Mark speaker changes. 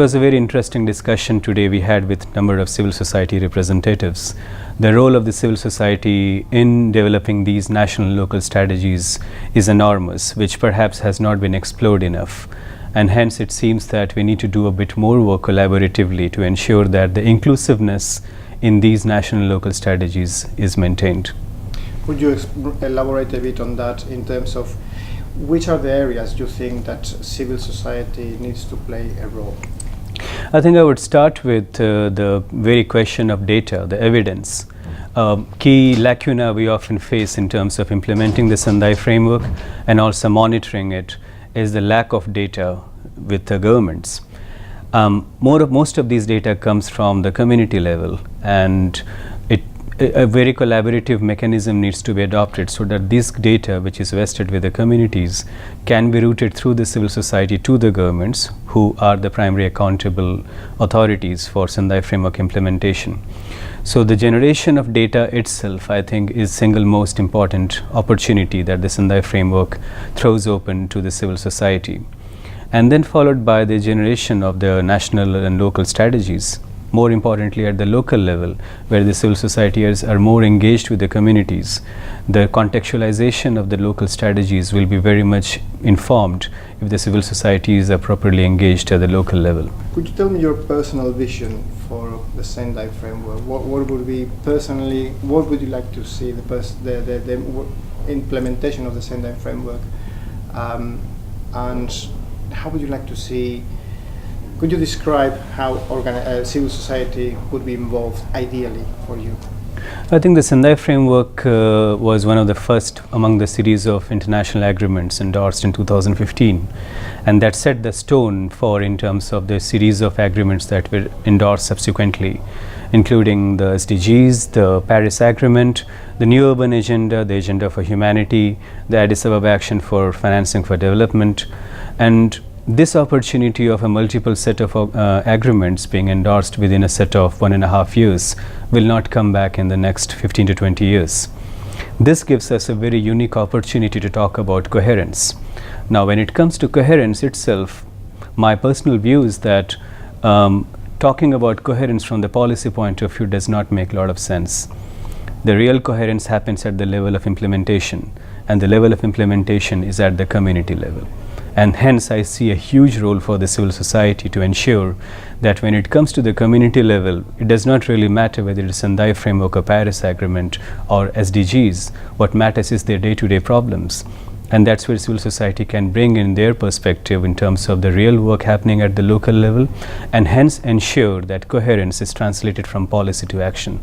Speaker 1: It was a very interesting discussion today we had with a number of civil society representatives. The role of the civil society in developing these national and local strategies is enormous, which perhaps has not been explored enough. And hence it seems that we need to do a bit more work collaboratively to ensure that the inclusiveness in these national and local strategies is maintained.
Speaker 2: Could you elaborate a bit on that in terms of which are the areas you think that civil society needs to play a role?
Speaker 1: I think I would start with the very question of data, the evidence. Key lacuna we often face in terms of implementing the Sendai framework and also monitoring it is the lack of data with the governments. Most of these data comes from the community level, and a very collaborative mechanism needs to be adopted so that this data, which is vested with the communities, can be routed through the civil society to the governments, who are the primary accountable authorities for Sendai framework implementation. So the generation of data itself, I think, is single most important opportunity that the Sendai framework throws open to the civil society. And then followed by the generation of the national and local strategies, more importantly at the local level, where the civil societies are more engaged with the communities. The contextualization of the local strategies will be very much informed if the civil societies are properly engaged at the local level.
Speaker 2: Could you tell me your personal vision for the Sendai framework? What would be personally, what would you like to see the implementation of the Sendai framework, and how would you like to see? Could you describe how civil society would be involved ideally for you?
Speaker 1: I think the Sendai framework was one of the first among the series of international agreements endorsed in 2015, and that set the stone for in terms of the series of agreements that were endorsed subsequently, including the SDGs, the Paris Agreement, the New Urban Agenda, the Agenda for Humanity, the Addis Ababa Action for Financing for Development. And this opportunity of a multiple set of agreements being endorsed within a set of 1.5 years will not come back in the next 15 to 20 years. This gives us a very unique opportunity to talk about coherence. Now, when it comes to coherence itself, my personal view is that talking about coherence from the policy point of view does not make a lot of sense. The real coherence happens at the level of implementation, and the level of implementation is at the community level. And hence I see a huge role for the civil society to ensure that when it comes to the community level, it does not really matter whether it is Sendai framework or Paris Agreement or SDGs. What matters is their day-to-day problems. And that's where civil society can bring in their perspective in terms of the real work happening at the local level, and hence ensure that coherence is translated from policy to action.